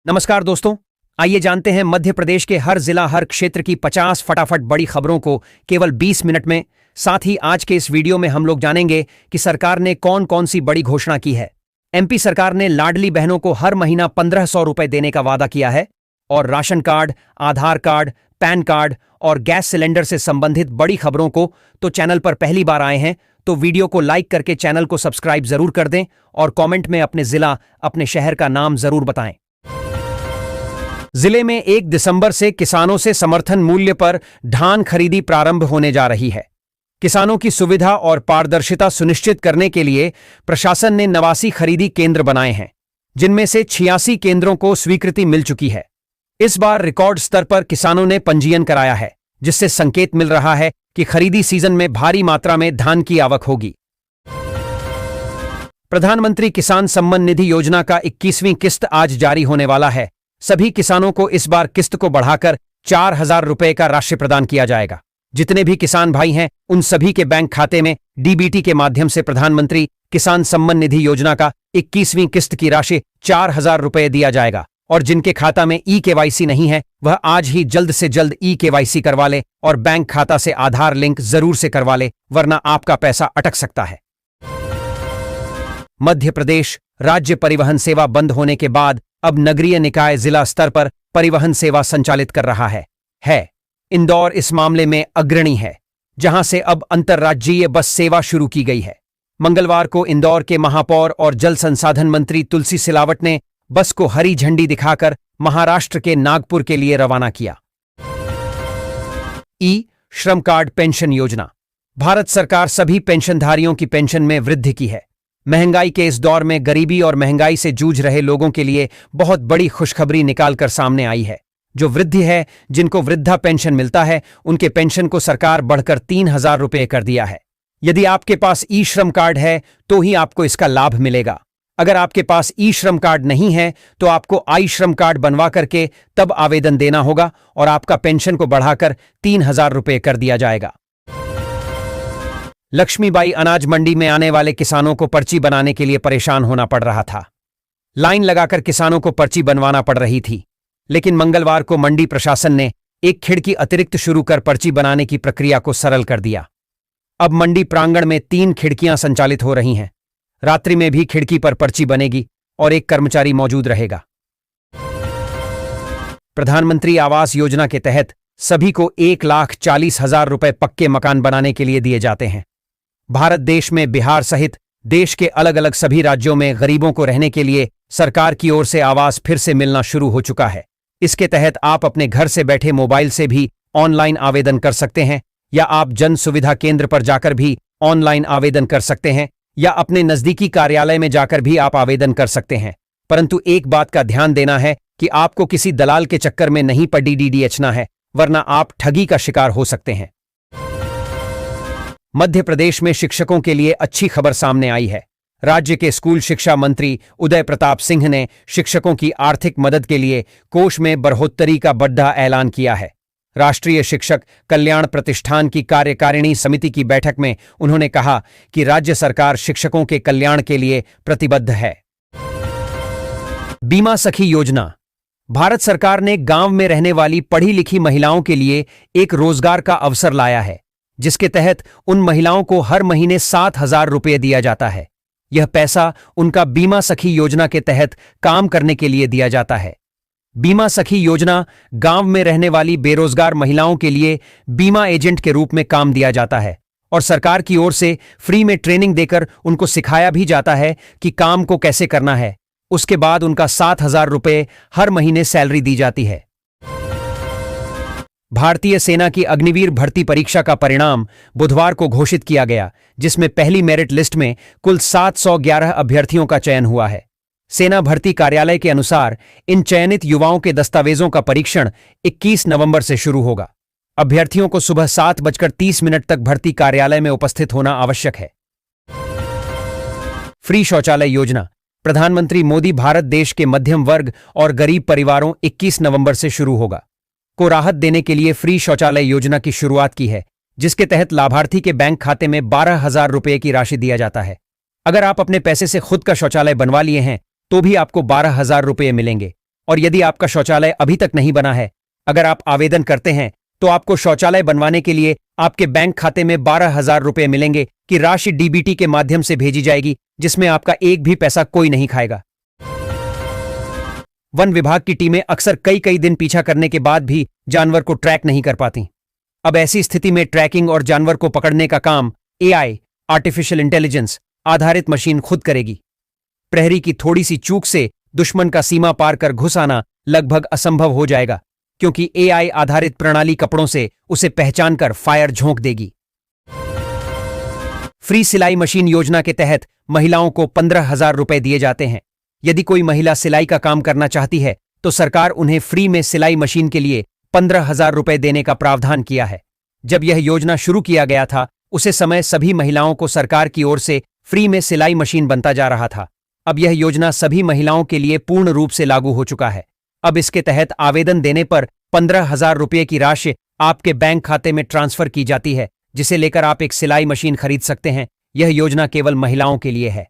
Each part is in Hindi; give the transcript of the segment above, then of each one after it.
नमस्कार दोस्तों, आइए जानते हैं मध्य प्रदेश के हर जिला हर क्षेत्र की 50 फटाफट बड़ी खबरों को केवल 20 मिनट में। साथ ही आज के इस वीडियो में हम लोग जानेंगे कि सरकार ने कौन कौन सी बड़ी घोषणा की है। एमपी सरकार ने लाडली बहनों को हर महीना 1500 रुपए देने का वादा किया है और राशन कार्ड, आधार कार्ड, पैन कार्ड और गैस सिलेंडर से संबंधित बड़ी खबरों को तो चैनल पर पहली बार आए हैं तो वीडियो को लाइक करके चैनल को सब्सक्राइब जरूर कर दें और कमेंट में अपने जिला, अपने शहर का नाम जरूर बताएं। जिले में 1 दिसंबर से किसानों से समर्थन मूल्य पर धान खरीदी प्रारंभ होने जा रही है। किसानों की सुविधा और पारदर्शिता सुनिश्चित करने के लिए प्रशासन ने 89 खरीदी केंद्र बनाए हैं, जिनमें से 86 केंद्रों को स्वीकृति मिल चुकी है। इस बार रिकॉर्ड स्तर पर किसानों ने पंजीयन कराया है, जिससे संकेत मिल रहा है कि खरीदी सीजन में भारी मात्रा में धान की आवक होगी। प्रधानमंत्री किसान सम्मान निधि योजना का 21वीं किस्त आज जारी होने वाला है। सभी किसानों को इस बार किस्त को बढ़ाकर 4000 रुपए का राशि प्रदान किया जाएगा। जितने भी किसान भाई हैं, उन सभी के बैंक खाते में डीबीटी के माध्यम से प्रधानमंत्री किसान सम्मान निधि योजना का 21वीं किस्त की राशि 4000 रुपए दिया जाएगा। और जिनके खाता में ई-केवाईसी नहीं है, वह आज ही जल्द से जल्द ई-केवाईसी करवा ले और बैंक खाता से आधार लिंक जरूर से करवा ले, वरना आपका पैसा अटक सकता है। मध्य प्रदेश राज्य परिवहन सेवा बंद होने के बाद अब नगरीय निकाय जिला स्तर पर परिवहन सेवा संचालित कर रहा है। इंदौर इस मामले में अग्रणी है, जहां से अब अंतर्राज्यीय बस सेवा शुरू की गई है। मंगलवार को इंदौर के महापौर और जल संसाधन मंत्री तुलसी सिलावट ने बस को हरी झंडी दिखाकर महाराष्ट्र के नागपुर के लिए रवाना किया। श्रम कार्ड पेंशन योजना। भारत सरकार सभी पेंशनधारियों की पेंशन में वृद्धि की है। महंगाई के इस दौर में गरीबी और महंगाई से जूझ रहे लोगों के लिए बहुत बड़ी खुशखबरी निकालकर सामने आई है। जो वृद्ध है, जिनको वृद्धा पेंशन मिलता है, उनके पेंशन को सरकार बढ़कर 3000 रुपए कर दिया है। यदि आपके पास ई श्रम कार्ड है तो ही आपको इसका लाभ मिलेगा। अगर आपके पास ई श्रम कार्ड नहीं है तो आपको आई श्रम कार्ड बनवा करके तब आवेदन देना होगा और आपका पेंशन को बढ़ाकर 3000 रुपए कर दिया जाएगा। लक्ष्मीबाई अनाज मंडी में आने वाले किसानों को पर्ची बनाने के लिए परेशान होना पड़ रहा था। लाइन लगाकर किसानों को पर्ची बनवाना पड़ रही थी, लेकिन मंगलवार को मंडी प्रशासन ने एक खिड़की अतिरिक्त शुरू कर पर्ची बनाने की प्रक्रिया को सरल कर दिया। अब मंडी प्रांगण में 3 खिड़कियां संचालित हो रही हैं। रात्रि में भी खिड़की पर पर्ची बनेगी और एक कर्मचारी मौजूद रहेगा। प्रधानमंत्री आवास योजना के तहत सभी को 1,40,000 रुपए पक्के मकान बनाने के लिए दिए जाते हैं। भारत देश में बिहार सहित देश के अलग अलग सभी राज्यों में गरीबों को रहने के लिए सरकार की ओर से आवास फिर से मिलना शुरू हो चुका है। इसके तहत आप अपने घर से बैठे मोबाइल से भी ऑनलाइन आवेदन कर सकते हैं, या आप जन सुविधा केंद्र पर जाकर भी ऑनलाइन आवेदन कर सकते हैं, या अपने नजदीकी कार्यालय में जाकर भी आप आवेदन कर सकते हैं। परंतु एक बात का ध्यान देना है कि आपको किसी दलाल के चक्कर में नहीं डीडीएचना है, वरना आप ठगी का शिकार हो सकते हैं। मध्य प्रदेश में शिक्षकों के लिए अच्छी खबर सामने आई है। राज्य के स्कूल शिक्षा मंत्री उदय प्रताप सिंह ने शिक्षकों की आर्थिक मदद के लिए कोष में बढ़ोतरी का बड़ा ऐलान किया है। राष्ट्रीय शिक्षक कल्याण प्रतिष्ठान की कार्यकारिणी समिति की बैठक में उन्होंने कहा कि राज्य सरकार शिक्षकों के कल्याण के लिए प्रतिबद्ध है। बीमा सखी योजना। भारत सरकार ने गांव में रहने वाली पढ़ी लिखी महिलाओं के लिए एक रोजगार का अवसर लाया है, जिसके तहत उन महिलाओं को हर महीने 7000 रुपये दिया जाता है। यह पैसा उनका बीमा सखी योजना के तहत काम करने के लिए दिया जाता है। बीमा सखी योजना गांव में रहने वाली बेरोजगार महिलाओं के लिए बीमा एजेंट के रूप में काम दिया जाता है और सरकार की ओर से फ्री में ट्रेनिंग देकर उनको सिखाया भी जाता है कि काम को कैसे करना है। उसके बाद उनका 7000 रुपये हर महीने सैलरी दी जाती है। भारतीय सेना की अग्निवीर भर्ती परीक्षा का परिणाम बुधवार को घोषित किया गया, जिसमें पहली मेरिट लिस्ट में कुल 711 अभ्यर्थियों का चयन हुआ है। सेना भर्ती कार्यालय के अनुसार इन चयनित युवाओं के दस्तावेजों का परीक्षण 21 नवंबर से शुरू होगा। अभ्यर्थियों को सुबह 7:30 तक भर्ती कार्यालय में उपस्थित होना आवश्यक है। फ्री शौचालय योजना। प्रधानमंत्री मोदी भारत देश के मध्यम वर्ग और गरीब परिवारों 21 नवंबर से शुरू होगा को राहत देने के लिए फ्री शौचालय योजना की शुरुआत की है, जिसके तहत लाभार्थी के बैंक खाते में 12,000 रुपये की राशि दिया जाता है। अगर आप अपने पैसे से खुद का शौचालय बनवा लिए हैं तो भी आपको 12,000 रुपये मिलेंगे। और यदि आपका शौचालय अभी तक नहीं बना है, अगर आप आवेदन करते हैं तो आपको शौचालय बनवाने के लिए आपके बैंक खाते में 12,000 रुपये मिलेंगे कि राशि डीबीटी के माध्यम से भेजी जाएगी, जिसमें आपका एक भी पैसा कोई नहीं खाएगा। वन विभाग की टीमें अक्सर कई कई दिन पीछा करने के बाद भी जानवर को ट्रैक नहीं कर पाती। अब ऐसी स्थिति में ट्रैकिंग और जानवर को पकड़ने का काम एआई, आर्टिफिशियल इंटेलिजेंस आधारित मशीन खुद करेगी। प्रहरी की थोड़ी सी चूक से दुश्मन का सीमा पार कर घुस आना लगभग असंभव हो जाएगा, क्योंकि एआई आधारित प्रणाली कपड़ों से उसे पहचान कर फायर झोंक देगी। फ्री सिलाई मशीन योजना के तहत महिलाओं को 15,000 रुपए दिए जाते हैं। यदि कोई महिला सिलाई का काम करना चाहती है तो सरकार उन्हें फ्री में सिलाई मशीन के लिए 15,000 रुपए देने का प्रावधान किया है। जब यह योजना शुरू किया गया था, उसे समय सभी महिलाओं को सरकार की ओर से फ्री में सिलाई मशीन बनता जा रहा था। अब यह योजना सभी महिलाओं के लिए पूर्ण रूप से लागू हो चुका है। अब इसके तहत आवेदन देने पर 15,000 रुपये की राशि आपके बैंक खाते में ट्रांसफर की जाती है, जिसे लेकर आप एक सिलाई मशीन खरीद सकते हैं। यह योजना केवल महिलाओं के लिए है।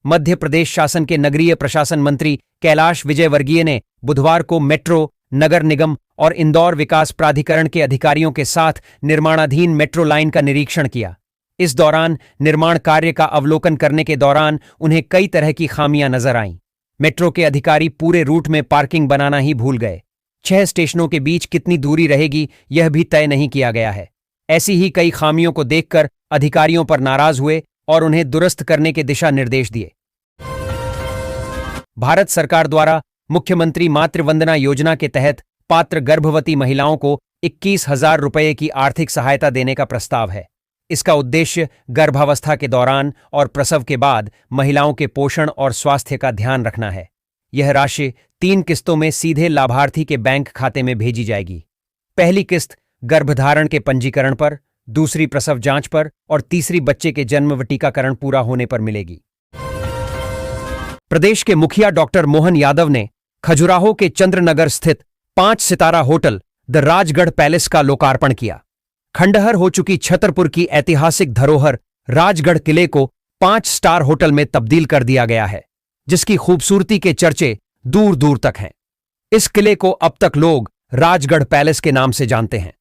मध्य प्रदेश शासन के नगरीय प्रशासन मंत्री कैलाश विजयवर्गीय ने बुधवार को मेट्रो, नगर निगम और इंदौर विकास प्राधिकरण के अधिकारियों के साथ निर्माणाधीन मेट्रो लाइन का निरीक्षण किया। इस दौरान निर्माण कार्य का अवलोकन करने के दौरान उन्हें कई तरह की खामियां नजर आईं। मेट्रो के अधिकारी पूरे रूट में पार्किंग बनाना ही भूल गए। 6 स्टेशनों के बीच कितनी दूरी रहेगी यह भी तय नहीं किया गया है। ऐसी ही कई खामियों को देखकर अधिकारियों पर नाराज हुए और उन्हें दुरुस्त करने के दिशा निर्देश दिए। भारत सरकार द्वारा मुख्यमंत्री मातृ वंदना योजना के तहत पात्र गर्भवती महिलाओं को 21,000 रुपये की आर्थिक सहायता देने का प्रस्ताव है। इसका उद्देश्य गर्भावस्था के दौरान और प्रसव के बाद महिलाओं के पोषण और स्वास्थ्य का ध्यान रखना है। यह राशि 3 किस्तों में सीधे लाभार्थी के बैंक खाते में भेजी जाएगी। पहली किस्त गर्भधारण के पंजीकरण पर, दूसरी प्रसव जांच पर और तीसरी बच्चे के जन्म व टीकाकरण पूरा होने पर मिलेगी। प्रदेश के मुखिया डॉक्टर मोहन यादव ने खजुराहो के चंद्रनगर स्थित 5 सितारा होटल द राजगढ़ पैलेस का लोकार्पण किया। खंडहर हो चुकी छतरपुर की ऐतिहासिक धरोहर राजगढ़ किले को 5 स्टार होटल में तब्दील कर दिया गया है, जिसकी खूबसूरती के चर्चे दूर दूर तक हैं। इस किले को अब तक लोग राजगढ़ पैलेस के नाम से जानते हैं।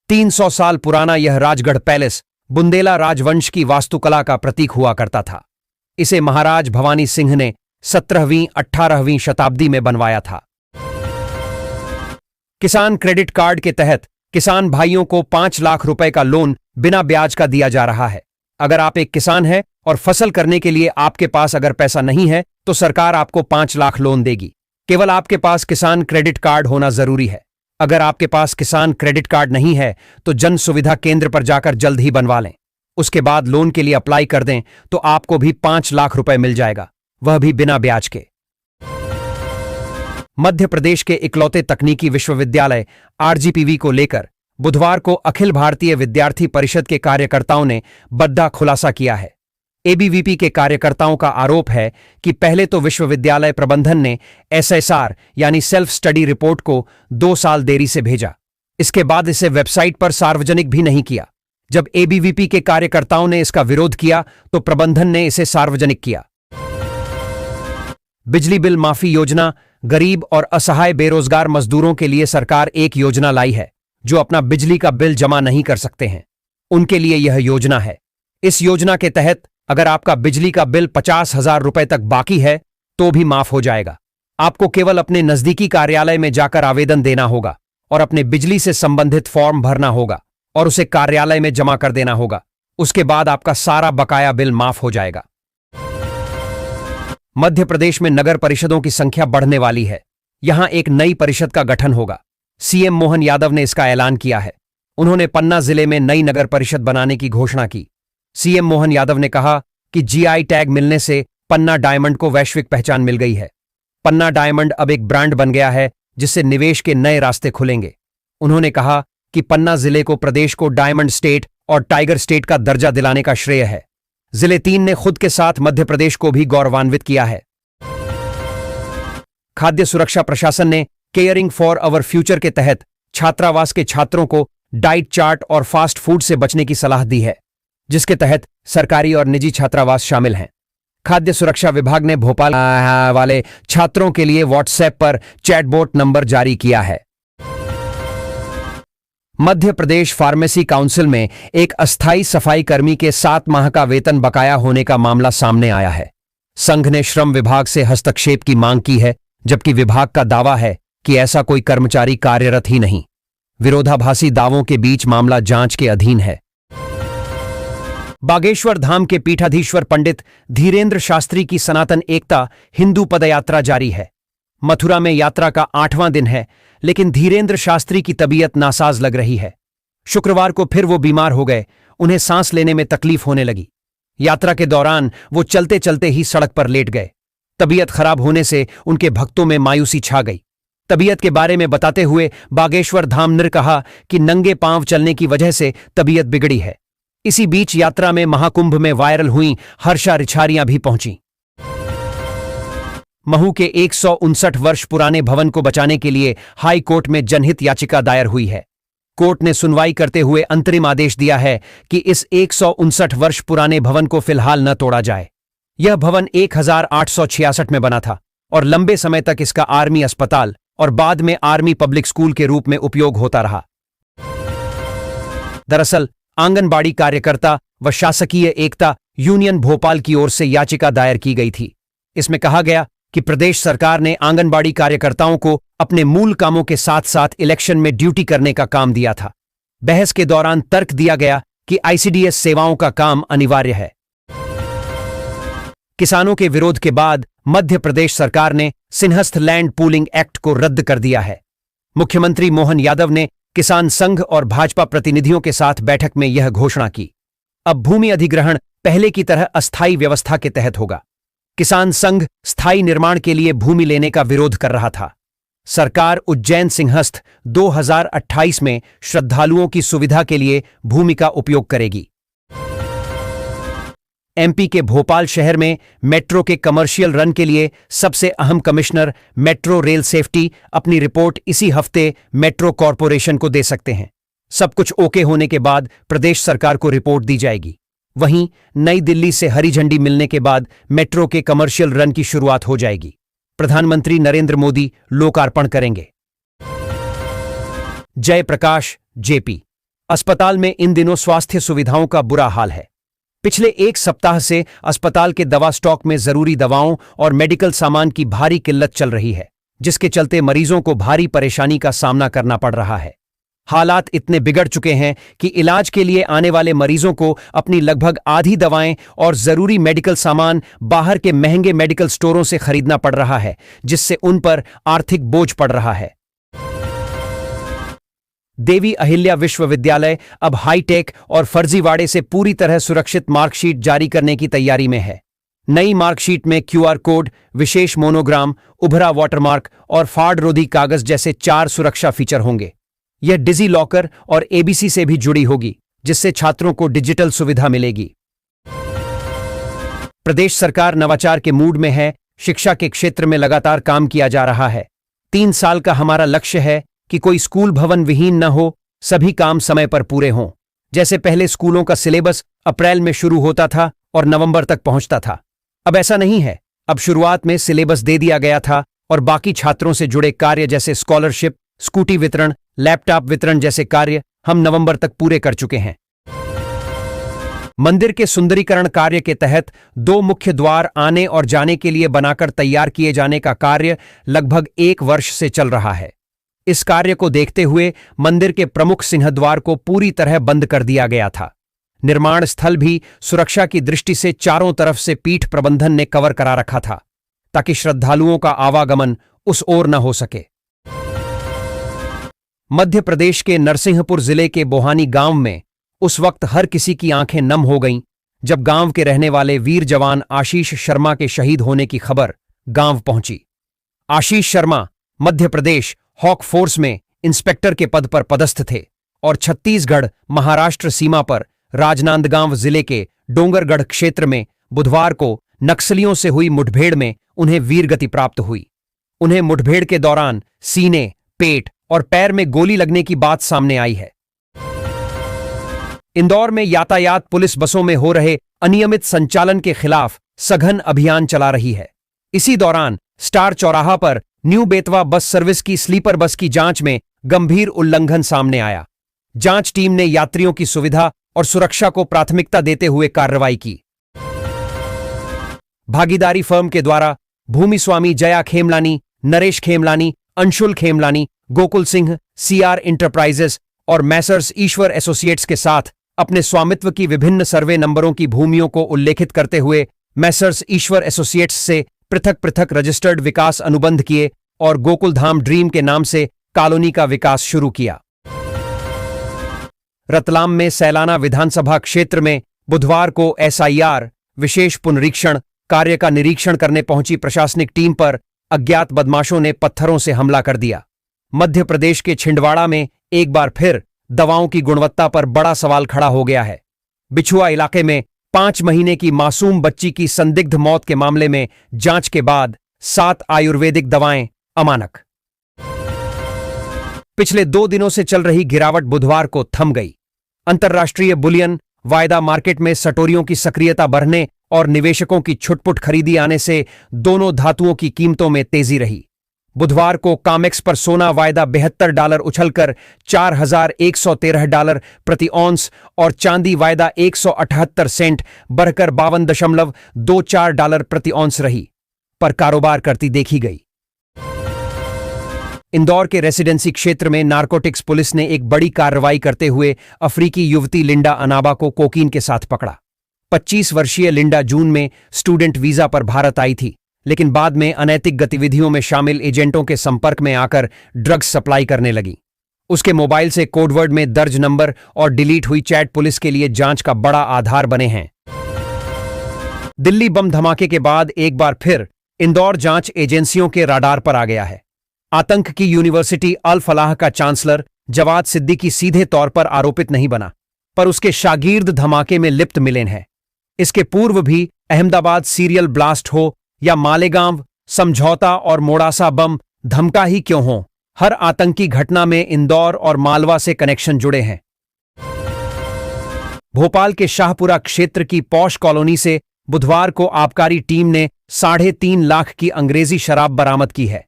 300 साल पुराना यह राजगढ़ पैलेस बुंदेला राजवंश की वास्तुकला का प्रतीक हुआ करता था। इसे महाराज भवानी सिंह ने 17वीं-18वीं शताब्दी में बनवाया था। किसान क्रेडिट कार्ड के तहत किसान भाइयों को 5 लाख रुपए का लोन बिना ब्याज का दिया जा रहा है। अगर आप एक किसान हैं और फसल करने के लिए आपके पास अगर पैसा नहीं है तो सरकार आपको 5 लाख लोन देगी। केवल आपके पास किसान क्रेडिट कार्ड होना जरूरी है। अगर आपके पास किसान क्रेडिट कार्ड नहीं है तो जन सुविधा केंद्र पर जाकर जल्द ही बनवा लें। उसके बाद लोन के लिए अप्लाई कर दें तो आपको भी 5 लाख रुपए मिल जाएगा, वह भी बिना ब्याज के। मध्य प्रदेश के इकलौते तकनीकी विश्वविद्यालय आरजीपीवी को लेकर बुधवार को अखिल भारतीय विद्यार्थी परिषद के कार्यकर्ताओं ने बड़ा खुलासा किया है। एबीवीपी के कार्यकर्ताओं का आरोप है कि पहले तो विश्वविद्यालय प्रबंधन ने एसएसआर यानी सेल्फ स्टडी रिपोर्ट को 2 साल देरी से भेजा। इसके बाद इसे वेबसाइट पर सार्वजनिक भी नहीं किया। जब एबीवीपी के कार्यकर्ताओं ने इसका विरोध किया तो प्रबंधन ने इसे सार्वजनिक किया। बिजली बिल माफी योजना गरीब और असहाय बेरोजगार मजदूरों के लिए सरकार एक योजना लाई है जो अपना बिजली का बिल जमा नहीं कर सकते हैं। उनके लिए यह योजना है। इस योजना के तहत अगर आपका बिजली का बिल 50,000 रुपए तक बाकी है तो भी माफ हो जाएगा। आपको केवल अपने नजदीकी कार्यालय में जाकर आवेदन देना होगा और अपने बिजली से संबंधित फॉर्म भरना होगा और उसे कार्यालय में जमा कर देना होगा। उसके बाद आपका सारा बकाया बिल माफ हो जाएगा। मध्य प्रदेश में नगर परिषदों की संख्या बढ़ने वाली है। यहां एक नई परिषद का गठन होगा। सीएम मोहन यादव ने इसका ऐलान किया है। उन्होंने पन्ना जिले में नई नगर परिषद बनाने की घोषणा की। सीएम मोहन यादव ने कहा कि जीआई टैग मिलने से पन्ना डायमंड को वैश्विक पहचान मिल गई है। पन्ना डायमंड अब एक ब्रांड बन गया है जिससे निवेश के नए रास्ते खुलेंगे। उन्होंने कहा कि पन्ना जिले को प्रदेश को डायमंड स्टेट और टाइगर स्टेट का दर्जा दिलाने का श्रेय है। जिले 3 ने खुद के साथ मध्य प्रदेश को भी गौरवान्वित किया है। खाद्य सुरक्षा प्रशासन ने केयरिंग फॉर अवर फ्यूचर के तहत छात्रावास के छात्रों को डाइट चार्ट और फास्ट फूड से बचने की सलाह दी है, जिसके तहत सरकारी और निजी छात्रावास शामिल हैं। खाद्य सुरक्षा विभाग ने भोपाल वाले छात्रों के लिए व्हाट्सएप पर चैटबॉट नंबर जारी किया है। मध्य प्रदेश फार्मेसी काउंसिल में एक अस्थायी सफाई कर्मी के 7 माह का वेतन बकाया होने का मामला सामने आया है। संघ ने श्रम विभाग से हस्तक्षेप की मांग की है, जबकि विभाग का दावा है कि ऐसा कोई कर्मचारी कार्यरत ही नहीं। विरोधाभासी दावों के बीच मामला जांच के अधीन है। बागेश्वर धाम के पीठाधीश्वर पंडित धीरेन्द्र शास्त्री की सनातन एकता हिंदू पदयात्रा जारी है। मथुरा में यात्रा का 8वां दिन है, लेकिन धीरेन्द्र शास्त्री की तबीयत नासाज लग रही है। शुक्रवार को फिर वो बीमार हो गए, उन्हें सांस लेने में तकलीफ होने लगी। यात्रा के दौरान वो चलते चलते ही सड़क पर लेट गए। तबीयत खराब होने से उनके भक्तों में मायूसी छा गई। तबीयत के बारे में बताते हुए बागेश्वर धाम ने कहा कि नंगे पांव चलने की वजह से तबीयत बिगड़ी है। इसी बीच यात्रा में महाकुंभ में वायरल हुई हर्षा रिछारियां भी पहुंची। महू के 159 वर्ष पुराने भवन को बचाने के लिए हाई कोर्ट में जनहित याचिका दायर हुई है। कोर्ट ने सुनवाई करते हुए अंतरिम आदेश दिया है कि इस 159 वर्ष पुराने भवन को फिलहाल न तोड़ा जाए। यह भवन 1866 में बना था और लंबे समय तक इसका आर्मी अस्पताल और बाद में आर्मी पब्लिक स्कूल के रूप में उपयोग होता रहा। दरअसल आंगनबाड़ी कार्यकर्ता व शासकीय एकता यूनियन भोपाल की ओर से याचिका दायर की गई थी। इसमें कहा गया कि प्रदेश सरकार ने आंगनबाड़ी कार्यकर्ताओं को अपने मूल कामों के साथ साथ इलेक्शन में ड्यूटी करने का काम दिया था। बहस के दौरान तर्क दिया गया कि आईसीडीएस सेवाओं का काम अनिवार्य है। किसानों के विरोध के बाद मध्य प्रदेश सरकार ने सिंहस्थ लैंड पूलिंग एक्ट को रद्द कर दिया है। मुख्यमंत्री मोहन यादव ने किसान संघ और भाजपा प्रतिनिधियों के साथ बैठक में यह घोषणा की। अब भूमि अधिग्रहण पहले की तरह अस्थायी व्यवस्था के तहत होगा। किसान संघ स्थायी निर्माण के लिए भूमि लेने का विरोध कर रहा था। सरकार उज्जैन सिंहस्थ 2028 में श्रद्धालुओं की सुविधा के लिए भूमि का उपयोग करेगी। एमपी के भोपाल शहर में मेट्रो के कमर्शियल रन के लिए सबसे अहम कमिश्नर मेट्रो रेल सेफ्टी अपनी रिपोर्ट इसी हफ्ते मेट्रो कॉरपोरेशन को दे सकते हैं। सब कुछ ओके होने के बाद प्रदेश सरकार को रिपोर्ट दी जाएगी। वहीं नई दिल्ली से हरी झंडी मिलने के बाद मेट्रो के कमर्शियल रन की शुरुआत हो जाएगी। प्रधानमंत्री नरेंद्र मोदी लोकार्पण करेंगे। जयप्रकाश जेपी अस्पताल में इन दिनों स्वास्थ्य सुविधाओं का बुरा हाल है। पिछले 1 सप्ताह से अस्पताल के दवा स्टॉक में जरूरी दवाओं और मेडिकल सामान की भारी किल्लत चल रही है, जिसके चलते मरीजों को भारी परेशानी का सामना करना पड़ रहा है। हालात इतने बिगड़ चुके हैं कि इलाज के लिए आने वाले मरीजों को अपनी लगभग आधी दवाएं और जरूरी मेडिकल सामान बाहर के महंगे मेडिकल स्टोरों से खरीदना पड़ रहा है, जिससे उन पर आर्थिक बोझ पड़ रहा है। देवी अहिल्या विश्वविद्यालय अब हाईटेक और फर्जीवाड़े से पूरी तरह सुरक्षित मार्कशीट जारी करने की तैयारी में है। नई मार्कशीट में क्यूआर कोड, विशेष मोनोग्राम, उभरा वाटरमार्क और फाड़ रोधी कागज जैसे 4 सुरक्षा फीचर होंगे। यह डिजी लॉकर और एबीसी से भी जुड़ी होगी, जिससे छात्रों को डिजिटल सुविधा मिलेगी। प्रदेश सरकार नवाचार के मूड में है। शिक्षा के क्षेत्र में लगातार काम किया जा रहा है। 3 साल का हमारा लक्ष्य है कि कोई स्कूल भवन विहीन न हो, सभी काम समय पर पूरे हों। जैसे पहले स्कूलों का सिलेबस अप्रैल में शुरू होता था और नवंबर तक पहुंचता था, अब ऐसा नहीं है। अब शुरुआत में सिलेबस दे दिया गया था और बाकी छात्रों से जुड़े कार्य जैसे स्कॉलरशिप, स्कूटी वितरण, लैपटॉप वितरण जैसे कार्य हम नवंबर तक पूरे कर चुके हैं। मंदिर के सुंदरीकरण कार्य के तहत 2 मुख्य द्वार आने और जाने के लिए बनाकर तैयार किए जाने का कार्य लगभग 1 वर्ष से चल रहा है। इस कार्य को देखते हुए मंदिर के प्रमुख सिंहद्वार को पूरी तरह बंद कर दिया गया था। निर्माण स्थल भी सुरक्षा की दृष्टि से चारों तरफ से पीठ प्रबंधन ने कवर करा रखा था, ताकि श्रद्धालुओं का आवागमन उस ओर न हो सके। मध्य प्रदेश के नरसिंहपुर जिले के बोहानी गांव में उस वक्त हर किसी की आंखें नम हो गईं जब गांव के रहने वाले वीर जवान आशीष शर्मा के शहीद होने की खबर गांव पहुंची। आशीष शर्मा मध्य प्रदेश हॉक फोर्स में इंस्पेक्टर के पद पर पदस्थ थे और छत्तीसगढ़ महाराष्ट्र सीमा पर राजनांदगांव जिले के डोंगरगढ़ क्षेत्र में बुधवार को नक्सलियों से हुई मुठभेड़ में उन्हें वीरगति प्राप्त हुई। उन्हें मुठभेड़ के दौरान सीने, पेट और पैर में गोली लगने की बात सामने आई है। इंदौर में यातायात पुलिस बसों में हो रहे अनियमित संचालन के खिलाफ सघन अभियान चला रही है। इसी दौरान स्टार चौराहा पर न्यू बेतवा बस सर्विस की स्लीपर बस की जांच में गंभीर उल्लंघन सामने आया। जांच टीम ने यात्रियों की सुविधा और सुरक्षा को प्राथमिकता देते हुए कार्रवाई की। भागीदारी फर्म के द्वारा भूमि स्वामी जया खेमलानी, नरेश खेमलानी, अंशुल खेमलानी, गोकुल सिंह, सीआर इंटरप्राइजेस और मैसर्स ईश्वर एसोसिएट्स के साथ अपने स्वामित्व की विभिन्न सर्वे नंबरों की भूमियों को उल्लेखित करते हुए मैसर्स ईश्वर एसोसिएट्स से पृथक पृथक रजिस्टर्ड विकास अनुबंध किए और गोकुलधाम ड्रीम के नाम से कॉलोनी का विकास शुरू किया। रतलाम में सैलाना विधानसभा क्षेत्र में बुधवार को एसआईआर विशेष पुनरीक्षण कार्य का निरीक्षण करने पहुंची प्रशासनिक टीम पर अज्ञात बदमाशों ने पत्थरों से हमला कर दिया। मध्य प्रदेश के छिंदवाड़ा में एक बार फिर दवाओं की गुणवत्ता पर बड़ा सवाल खड़ा हो गया है। बिछुआ इलाके में 5 महीने की मासूम बच्ची की संदिग्ध मौत के मामले में जांच के बाद 7 आयुर्वेदिक दवाएं अमानक। पिछले 2 दिनों से चल रही गिरावट बुधवार को थम गई। अंतर्राष्ट्रीय बुलियन वायदा मार्केट में सटोरियों की सक्रियता बढ़ने और निवेशकों की छुटपुट खरीदी आने से दोनों धातुओं की कीमतों में तेजी रही। बुधवार को कॉमेक्स पर सोना वायदा $72 उछलकर $4,113 प्रति औंस और चांदी वायदा 178 सेंट बढ़कर $52.24 प्रति औंस रही पर कारोबार करती देखी गई। इंदौर के रेसिडेंसी क्षेत्र में नारकोटिक्स पुलिस ने एक बड़ी कार्रवाई करते हुए अफ्रीकी युवती लिंडा अनाबा को कोकीन के साथ पकड़ा। 25 वर्षीय लिंडा जून में स्टूडेंट वीजा पर भारत आई थी, लेकिन बाद में अनैतिक गतिविधियों में शामिल एजेंटों के संपर्क में आकर ड्रग्स सप्लाई करने लगी। उसके मोबाइल से कोडवर्ड में दर्ज नंबर और डिलीट हुई चैट पुलिस के लिए जांच का बड़ा आधार बने हैं। दिल्ली बम धमाके के बाद एक बार फिर इंदौर जांच एजेंसियों के राडार पर आ गया है। आतंक की यूनिवर्सिटी अल फलाह का चांसलर जवाद सिद्दीकी सीधे तौर पर आरोपित नहीं बना, पर उसके शागिर्द धमाके में लिप्त मिले हैं। इसके पूर्व भी अहमदाबाद सीरियल ब्लास्ट हो या मालेगांव समझौता और मोड़ासा बम धमका ही क्यों हो, हर आतंकी घटना में इंदौर और मालवा से कनेक्शन जुड़े हैं। भोपाल के शाहपुरा क्षेत्र की पौष कॉलोनी से बुधवार को आबकारी टीम ने 3.5 लाख की अंग्रेजी शराब बरामद की है।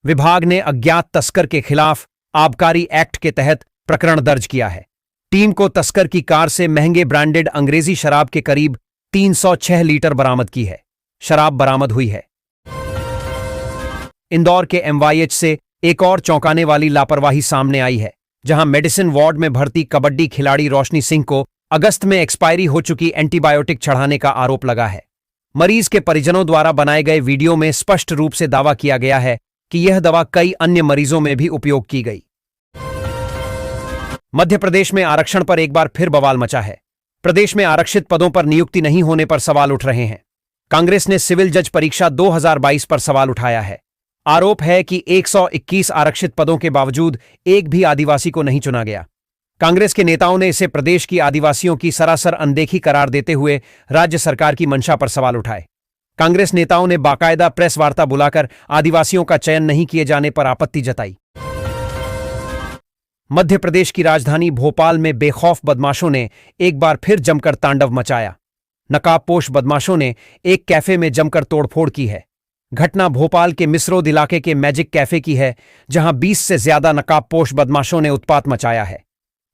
विभाग ने अज्ञात तस्कर के खिलाफ आबकारी एक्ट के तहत प्रकरण दर्ज किया है। टीम को तस्कर की कार से महंगे ब्रांडेड अंग्रेजी शराब के करीब 306 लीटर बरामद की है। शराब बरामद हुई है। इंदौर के एमवाईएच से एक और चौंकाने वाली लापरवाही सामने आई है, जहां मेडिसिन वार्ड में भर्ती कबड्डी खिलाड़ी रोशनी सिंह को अगस्त में एक्सपायरी हो चुकी एंटीबायोटिक चढ़ाने का आरोप लगा है। मरीज के परिजनों द्वारा बनाए गए वीडियो में स्पष्ट रूप से दावा किया गया है कि यह दवा कई अन्य मरीजों में भी उपयोग की गई। मध्य प्रदेश में आरक्षण पर एक बार फिर बवाल मचा है। प्रदेश में आरक्षित पदों पर नियुक्ति नहीं होने पर सवाल उठ रहे हैं। कांग्रेस ने सिविल जज परीक्षा 2022 पर सवाल उठाया है। आरोप है कि 121 आरक्षित पदों के बावजूद एक भी आदिवासी को नहीं चुना गया। कांग्रेस के नेताओं ने इसे प्रदेश की आदिवासियों की सरासर अनदेखी करार देते हुए राज्य सरकार की मंशा पर सवाल उठाए। कांग्रेस नेताओं ने बाकायदा प्रेस वार्ता बुलाकर आदिवासियों का चयन नहीं किए जाने पर आपत्ति जताई। मध्य प्रदेश की राजधानी भोपाल में बेखौफ बदमाशों ने एक बार फिर जमकर तांडव मचाया। नकाबपोश बदमाशों ने एक कैफे में जमकर तोड़फोड़ की है। घटना भोपाल के मिसरोद इलाके के मैजिक कैफे की है, जहां 20 से ज्यादा नकाबपोश बदमाशों ने उत्पात मचाया है।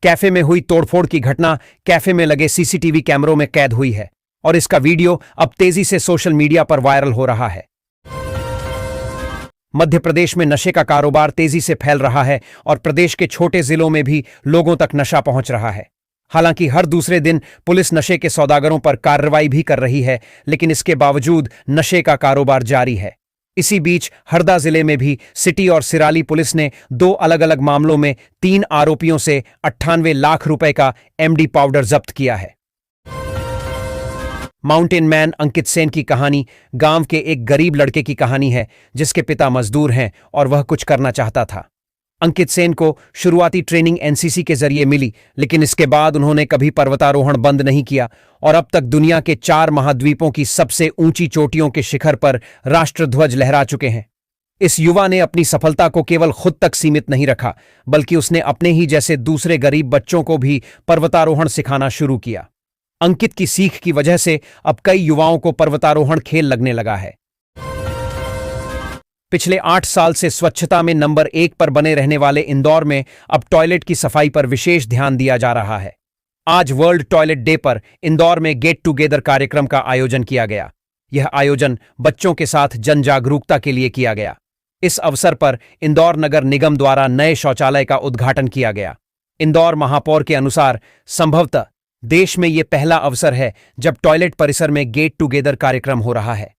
कैफे में हुई तोड़फोड़ की घटना कैफे में लगे सीसीटीवी कैमरों में कैद हुई है और इसका वीडियो अब तेजी से सोशल मीडिया पर वायरल हो रहा है। मध्य प्रदेश में नशे का कारोबार तेजी से फैल रहा है और प्रदेश के छोटे जिलों में भी लोगों तक नशा पहुंच रहा है। हालांकि हर दूसरे दिन पुलिस नशे के सौदागरों पर कार्रवाई भी कर रही है, लेकिन इसके बावजूद नशे का कारोबार जारी है। इसी बीच हरदा जिले में भी सिटी और सिराली पुलिस ने 2 अलग अलग मामलों में 3 आरोपियों से 98 लाख रुपए का एमडी पाउडर जब्त किया है। माउंटेन मैन अंकित सेन की कहानी गांव के एक गरीब लड़के की कहानी है, जिसके पिता मजदूर हैं और वह कुछ करना चाहता था। अंकित सेन को शुरुआती ट्रेनिंग एनसीसी के जरिए मिली, लेकिन इसके बाद उन्होंने कभी पर्वतारोहण बंद नहीं किया और अब तक दुनिया के 4 महाद्वीपों की सबसे ऊंची चोटियों के शिखर पर राष्ट्रध्वज लहरा चुके हैं। इस युवा ने अपनी सफलता को केवल खुद तक सीमित नहीं रखा, बल्कि उसने अपने ही जैसे दूसरे गरीब बच्चों को भी पर्वतारोहण सिखाना शुरू किया। अंकित की सीख की वजह से अब कई युवाओं को पर्वतारोहण खेल लगने लगा है। पिछले 8 साल से स्वच्छता में नंबर 1 पर बने रहने वाले इंदौर में अब टॉयलेट की सफाई पर विशेष ध्यान दिया जा रहा है। आज वर्ल्ड टॉयलेट डे पर इंदौर में गेट टुगेदर कार्यक्रम का आयोजन किया गया। यह आयोजन बच्चों के साथ जन जागरूकता के लिए किया गया। इस अवसर पर इंदौर नगर निगम द्वारा नए शौचालय का उद्घाटन किया गया। इंदौर महापौर के अनुसार संभवतः देश में यह पहला अवसर है जब टॉयलेट परिसर में गेट टुगेदर कार्यक्रम हो रहा है।